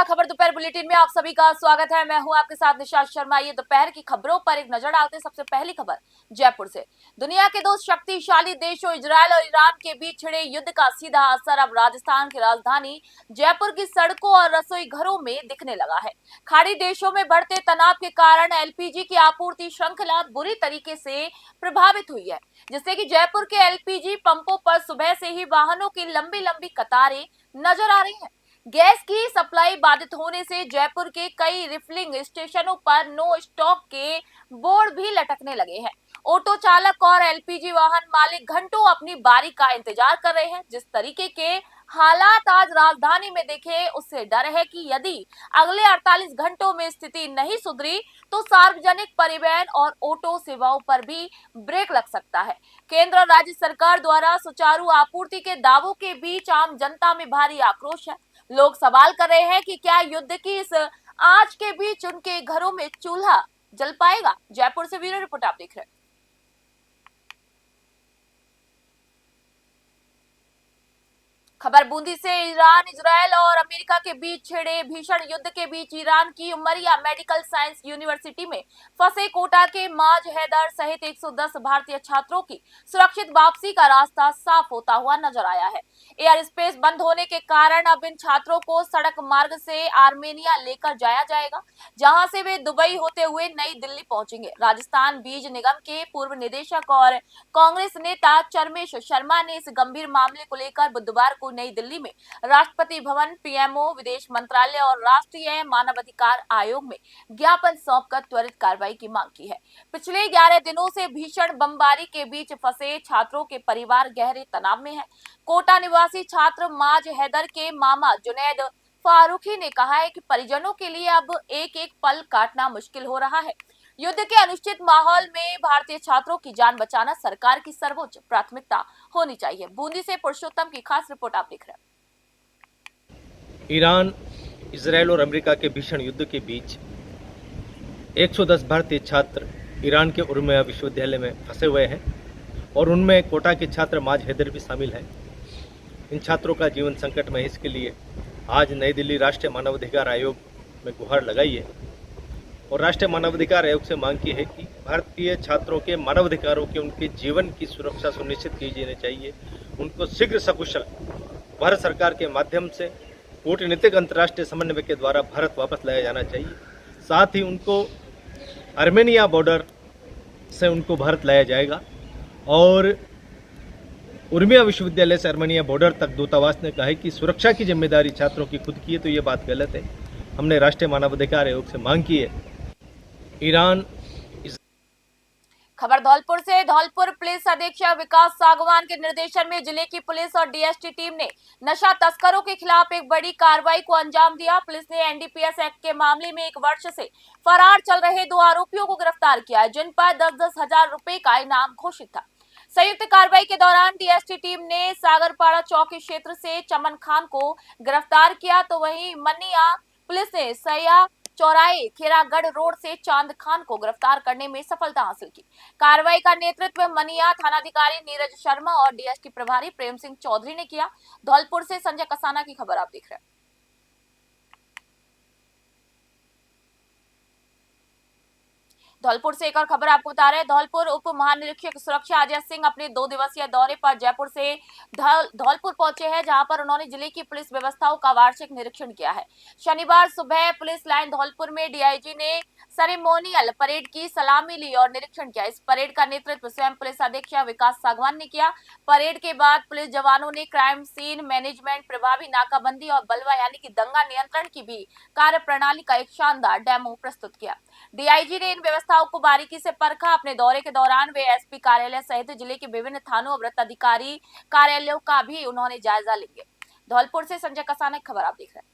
नमस्कार। खबर दोपहर बुलेटिन में आप सभी का स्वागत है। मैं हूं आपके साथ निशा शर्मा। ये दोपहर की खबरों पर एक नजर डालते हैं। सबसे पहली खबर जयपुर से। दुनिया के दो शक्तिशाली देशों इजरायल और ईरान के बीच छिड़े युद्ध का सीधा असर अब राजस्थान की राजधानी जयपुर की सड़कों और रसोई घरों में दिखने लगा है। खाड़ी देशों में बढ़ते तनाव के कारण एलपीजी की आपूर्ति श्रृंखला बुरी तरीके से प्रभावित हुई है, जिससे कि जयपुर के एलपीजी पंपों पर सुबह से ही वाहनों की लंबी लंबी कतारें नजर आ रही हैं। गैस की सप्लाई बाधित होने से जयपुर के कई रिफिलिंग स्टेशनों पर नो स्टॉक के बोर्ड भी लटकने लगे हैं। ऑटो चालक और एलपीजी वाहन मालिक घंटों अपनी बारी का इंतजार कर रहे हैं। जिस तरीके के हालात आज राजधानी में देखे, उससे डर है कि यदि अगले 48 घंटों में स्थिति नहीं सुधरी तो सार्वजनिक परिवहन और ऑटो सेवाओं पर भी ब्रेक लग सकता है। केंद्र और राज्य सरकार द्वारा सुचारू आपूर्ति के दावों के बीच आम जनता में भारी आक्रोश है। लोग सवाल कर रहे हैं कि क्या युद्ध की इस आंच के बीच उनके घरों में चूल्हा जल पाएगा। जयपुर से ब्यूरो रिपोर्ट आप देख रहे हैं। खबर बूंदी से। ईरान, इजरायल और अमेरिका के बीच छिड़े भीषण युद्ध के बीच ईरान की उमरिया मेडिकल साइंस यूनिवर्सिटी में फंसे कोटा के माज हैदर सहित 110 भारतीय छात्रों की सुरक्षित वापसी का रास्ता साफ होता हुआ नजर आया है। एयर स्पेस बंद होने के कारण अब इन छात्रों को सड़क मार्ग से आर्मेनिया लेकर जाया जाएगा, जहां से वे दुबई होते हुए नई दिल्ली पहुंचेंगे। राजस्थान बीज निगम के पूर्व निदेशक और कांग्रेस नेता चरमेश शर्मा ने इस गंभीर मामले को लेकर बुधवार को नई दिल्ली में राष्ट्रपति भवन, पीएमओ, विदेश मंत्रालय और राष्ट्रीय मानवाधिकार आयोग में ज्ञापन सौंपकर त्वरित कार्रवाई की मांग की है। पिछले 11 दिनों से भीषण बमबारी के बीच फंसे छात्रों के परिवार गहरे तनाव में है। कोटा निवासी छात्र माज हैदर के मामा जुनैद फारूकी ने कहा है कि परिजनों के लिए अब एक एक पल काटना मुश्किल हो रहा है। युद्ध के अनिश्चित माहौल में भारतीय छात्रों की जान बचाना सरकार की सर्वोच्च प्राथमिकता होनी चाहिए। बूंदी से पुरुषोत्तम की खास रिपोर्ट आप देख रहे हैं। ईरान, इजरायल और अमेरिका के भीषण युद्ध के बीच 110 भारतीय छात्र ईरान के उर्मिया विश्वविद्यालय में फंसे हुए हैं और उनमें कोटा के छात्र माज हैदर भी शामिल हैं। इन छात्रों का जीवन संकट में है, इसके लिए आज नई दिल्ली राष्ट्रीय मानवाधिकार आयोग में गुहार लगाई है और राष्ट्रीय मानवाधिकार आयोग से मांग की है कि भारतीय छात्रों के मानवाधिकारों के उनके जीवन की सुरक्षा सुनिश्चित की जानी चाहिए। उनको शीघ्र सकुशल भारत सरकार के माध्यम से कूटनीतिक अंतर्राष्ट्रीय समन्वय के द्वारा भारत वापस लाया जाना चाहिए। साथ ही उनको आर्मेनिया बॉर्डर से उनको भारत लाया जाएगा और उर्मिया विश्वविद्यालय से आर्मेनिया बॉर्डर तक दूतावास ने कहा है कि सुरक्षा की जिम्मेदारी छात्रों की खुद की है, तो ये बात गलत है। हमने राष्ट्रीय मानवाधिकार आयोग से मांग की है। ईरान। खबर धौलपुर से। धौलपुर पुलिस अधीक्षक विकास सागवान के निर्देशन में जिले की पुलिस और डीएसटी टीम ने नशा तस्करों के खिलाफ एक बड़ी कार्रवाई को अंजाम दिया। पुलिस ने एनडीपीएस एक्ट के मामले में 1 वर्ष से फरार चल रहे 2 आरोपियों को गिरफ्तार किया, जिन पर 10-10 हजार रुपए का इनाम घोषित था। संयुक्त कार्रवाई के दौरान डीएसटी टीम ने सागरपाड़ा चौकी क्षेत्र से चमन खान को गिरफ्तार किया, तो वहीं मनिया पुलिस ने सया चौराहे खेरागढ़ रोड से चांद खान को गिरफ्तार करने में सफलता हासिल की। कार्रवाई का नेतृत्व मनिया थानाधिकारी नीरज शर्मा और डीएसटी प्रभारी प्रेम सिंह चौधरी ने किया। धौलपुर से संजय कसाना की खबर आप देख रहे हैं। धौलपुर से एक और खबर आपको बता रहे हैं। धौलपुर उप महानिरीक्षक सुरक्षा अजय सिंह अपने 2 दिवसीय दौरे पर जयपुर से धौलपुर पहुंचे हैं, जहां पर उन्होंने जिले की पुलिस व्यवस्थाओं का वार्षिक निरीक्षण किया है। शनिवार सुबह पुलिस लाइन धौलपुर में डीआईजी ने सेरेमोनियल परेड की सलामी ली और निरीक्षण किया। इस परेड का नेतृत्व स्वयं पुलिस अधीक्षक विकास सागवान ने किया। परेड के बाद पुलिस जवानों ने क्राइम सीन मैनेजमेंट, प्रभावी नाकाबंदी और बलवा यानी कि दंगा नियंत्रण की भी कार्य प्रणाली का एक शानदार डेमो प्रस्तुत किया। डीआईजी ने इन व्यवस्थाओं को बारीकी से परखा। अपने दौरे के दौरान वे एसपी कार्यालय सहित जिले के विभिन्न थानों और वृत्त अधिकारी कार्यालयों का भी उन्होंने जायजा लेंगे। धौलपुर से संजय कसाना की खबर आप देख रहे हैं।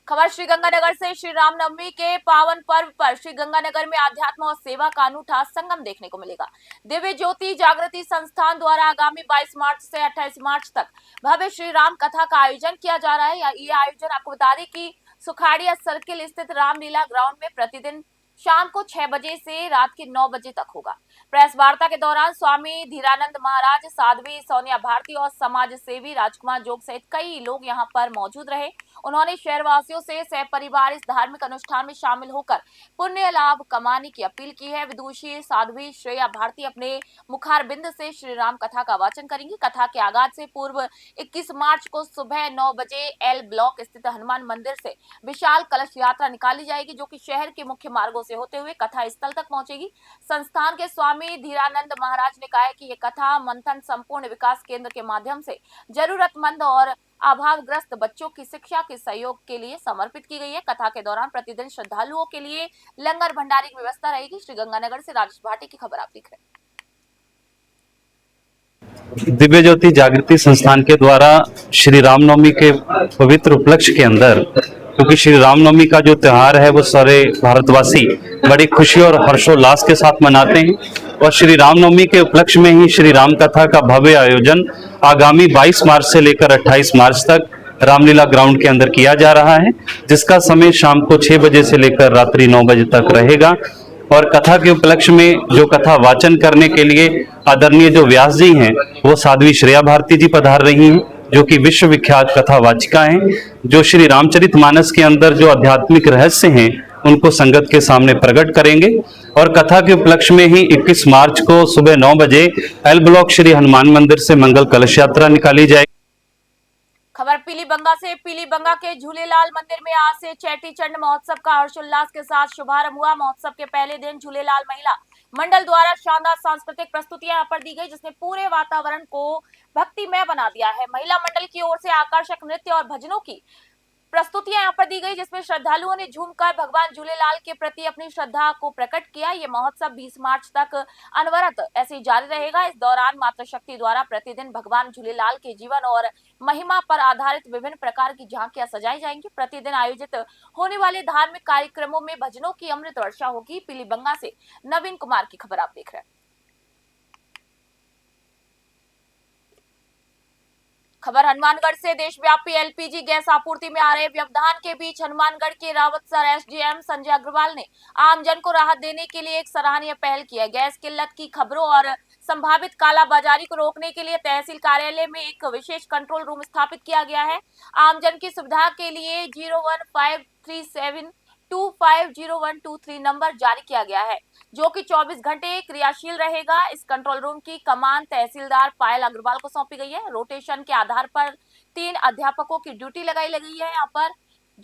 खबर श्रीगंगानगर से। श्री रामनवमी के पावन पर्व पर श्रीगंगानगर में आध्यात्म और सेवा का अनूठा संगम देखने को मिलेगा। दिव्य ज्योति जागृति संस्थान द्वारा आगामी 22 मार्च से 28 मार्च तक भव्य श्री राम कथा का आयोजन किया जा रहा है। ये आयोजन आपको बता दें कि सुखाड़िया सर्किल स्थित रामलीला ग्राउंड में प्रतिदिन शाम को 6 बजे से रात के 9 बजे तक होगा। प्रेस वार्ता के दौरान स्वामी धीरानंद महाराज, साध्वी सोनिया भारती और समाज सेवी राजकुमार जोग सहित कई लोग यहां पर मौजूद रहे। उन्होंने शहरवासियों से सहपरिवार इस धार्मिक अनुष्ठान में शामिल होकर पुण्य लाभ कमाने की अपील की है। विदुषी साध्वी श्रेया भारती अपने मुखारबिंद से श्री राम कथा का वाचन करेंगी। कथा के आगाज से पूर्व 21 मार्च को सुबह 9 बजे एल ब्लॉक स्थित हनुमान मंदिर से विशाल कलश यात्रा निकाली जाएगी, जो कि शहर के मुख्य मार्गों से होते हुए कथा स्थल तक पहुंचेगी। संस्थान के स्वामी धीरानंद महाराज ने कहा है कि यह कथा मंथन संपूर्ण विकास केंद्र के माध्यम से जरूरतमंद और अभावग्रस्त बच्चों की शिक्षा के सहयोग के लिए समर्पित की गई है। कथा के दौरान प्रतिदिन श्रद्धालुओं के लिए लंगर भंडारे की व्यवस्था रहेगी। श्री गंगानगर से राजेश भाटी की खबर आप देख रहे हैं। दिव्य ज्योति जागृति संस्थान के द्वारा श्री रामनवमी के पवित्र उपलक्ष्य के अंदर, क्योंकि श्री रामनवमी का जो त्योहार है वो सारे भारतवासी बड़ी खुशी और हर्षोल्लास के साथ मनाते हैं, और श्री रामनवमी के उपलक्ष्य में ही श्री राम कथा का भव्य आयोजन आगामी 22 मार्च से लेकर 28 मार्च तक रामलीला ग्राउंड के अंदर किया जा रहा है, जिसका समय शाम को 6 बजे से लेकर रात्रि 9 बजे तक रहेगा। और कथा के उपलक्ष्य में जो कथा वाचन करने के लिए आदरणीय जो व्यास जी हैं वो साध्वी श्रेया भारती जी पधार रही हैं, जो कि विश्व विख्यात कथा वाचिका हैं, जो श्री रामचरितमानस के अंदर जो आध्यात्मिक रहस्य हैं उनको संगत के सामने प्रकट करेंगे। और कथा के उपलक्ष्य में ही 21 मार्च को सुबह 9 बजे एल ब्लॉक श्री हनुमान मंदिर से मंगल कलश यात्रा निकाली जाएगी। खबर पीलीबंगा से। पीलीबंगा के झूलेलाल मंदिर में आज से चेटी चंड महोत्सव का हर्षोल्लास के साथ शुभारंभ हुआ। महोत्सव के पहले दिन झूलेलाल महिला मंडल द्वारा शानदार सांस्कृतिक प्रस्तुतियां यहाँ पर दी गई, जिसने पूरे वातावरण को भक्तिमय बना दिया है। महिला मंडल की ओर से आकर्षक नृत्य और भजनों की प्रस्तुतियां यहाँ पर दी गई, जिसमें श्रद्धालुओं ने झूमकर भगवान झूलेलाल के प्रति अपनी श्रद्धा को प्रकट किया। ये महोत्सव 20 मार्च तक अनवरत ऐसे ही जारी रहेगा। इस दौरान माता शक्ति द्वारा प्रतिदिन भगवान झूलेलाल के जीवन और महिमा पर आधारित विभिन्न प्रकार की झांकियां सजाई जाएंगी। प्रतिदिन आयोजित होने वाले धार्मिक कार्यक्रमों में भजनों की अमृत वर्षा होगी। पीलीबंगा से नवीन कुमार की खबर आप देख रहे हैं। खबर हनुमानगढ़ से। देशव्यापी एलपीजी गैस आपूर्ति में आ रहे व्यवधान के बीच हनुमानगढ़ के रावतसर एसडीएम संजय अग्रवाल ने आमजन को राहत देने के लिए एक सराहनीय पहल की है। गैस किल्लत की खबरों और संभावित कालाबाजारी को रोकने के लिए तहसील कार्यालय में एक विशेष कंट्रोल रूम स्थापित किया गया है। आमजन की सुविधा के लिए 01537250123 नंबर जारी किया गया है, जो कि 24 घंटे क्रियाशील रहेगा। इस कंट्रोल रूम की कमान तहसीलदार पायल अग्रवाल को सौंपी गई है। रोटेशन के आधार पर 3 अध्यापकों की ड्यूटी लगाई गई है यहाँ पर,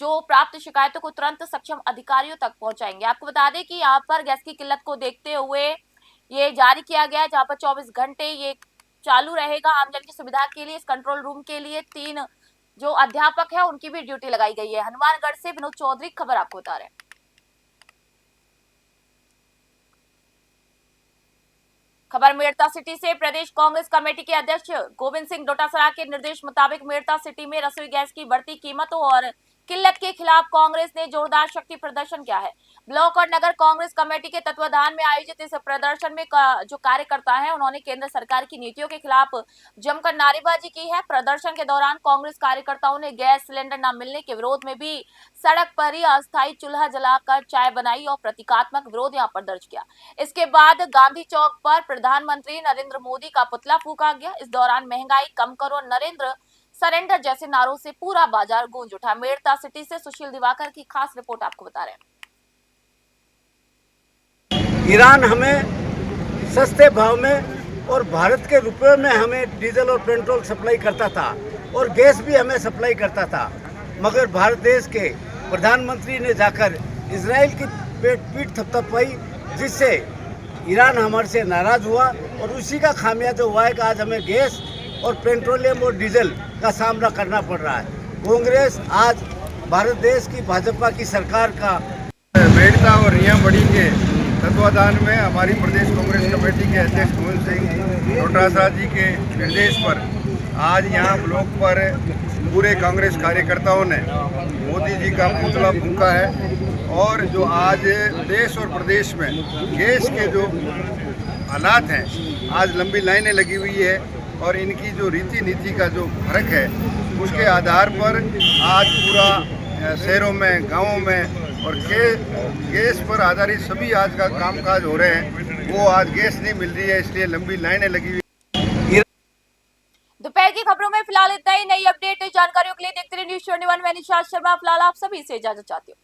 जो प्राप्त शिकायतों को तुरंत सक्षम अधिकारियों तक पहुंचाएंगे। आपको बता दें कि यहाँ पर गैस की किल्लत को देखते हुए ये जारी किया गया है, जहाँ पर 24 घंटे ये चालू रहेगा। आमजन की सुविधा के लिए इस कंट्रोल रूम के लिए 3 जो अध्यापक है उनकी भी ड्यूटी लगाई गई है। हनुमानगढ़ से विनोद चौधरी खबर आपको बता रहे हैं। खबर मेड़ता सिटी से। प्रदेश कांग्रेस कमेटी के अध्यक्ष गोविंद सिंह डोटासरा के निर्देश मुताबिक मेड़ता सिटी में रसोई गैस की बढ़ती कीमतों और किल्लत के खिलाफ कांग्रेस ने जोरदार शक्ति प्रदर्शन किया है। ब्लॉक और नगर कांग्रेस कमेटी के तत्वाधान में आयोजित इस प्रदर्शन में जो कार्यकर्ता हैं उन्होंने केंद्र सरकार की नीतियों के खिलाफ जमकर नारेबाजी की है। प्रदर्शन के दौरान कांग्रेस कार्यकर्ताओं ने गैस सिलेंडर न मिलने के विरोध में भी सड़क पर ही अस्थायी चूल्हा जलाकर चाय बनाई और प्रतीकात्मक विरोध यहाँ पर दर्ज किया। इसके बाद गांधी चौक पर प्रधानमंत्री नरेंद्र मोदी का पुतला फूंका गया। इस दौरान महंगाई कम करो, नरेंद्र सरेंडर जैसे नारों से पूरा बाजार गूंज उठा। मेड़ता सिटी से सुशील दिवाकर की खास रिपोर्ट आपको बता रहे हैं। ईरान हमें सस्ते भाव में और भारत के रुपए में हमें डीजल और पेट्रोल सप्लाई करता था और गैस भी हमें सप्लाई करता था, मगर भारत देश के प्रधानमंत्री ने जाकर इजराइल की पीठ थपथपाई, जिससे ईरान हमारे से नाराज हुआ और उसी का खामियाजा हुआ है कि आज हमें गैस और पेट्रोलियम और डीजल का सामना करना पड़ रहा है। कांग्रेस आज भारत देश की भाजपा की सरकार का मेड़ता और रियाबड़ी के तत्वाधान में हमारी प्रदेश कांग्रेस कमेटी के अध्यक्ष गोविंद सिंह डोटासरा जी के निर्देश पर आज यहाँ ब्लॉक पर पूरे कांग्रेस कार्यकर्ताओं ने मोदी जी का पुतला फूंका है। और जो आज देश और प्रदेश में गैस के जो हालात हैं, आज लंबी लाइनें लगी हुई है और इनकी जो रीति नीति का जो फर्क है उसके आधार पर आज पूरा शहरों में, गांवों में और गैस पर आधारित सभी आज का कामकाज हो रहे हैं, वो आज गैस नहीं मिल रही है, इसलिए लंबी लाइनें लगी हुई। दोपहर की खबरों में फिलहाल इतना ही। नई अपडेट जानकारियों के लिए देखते रहिए न्यूज़ 21। मैं निशा शर्मा फिलहाल आप सभी से इजाजत चाहती हूँ।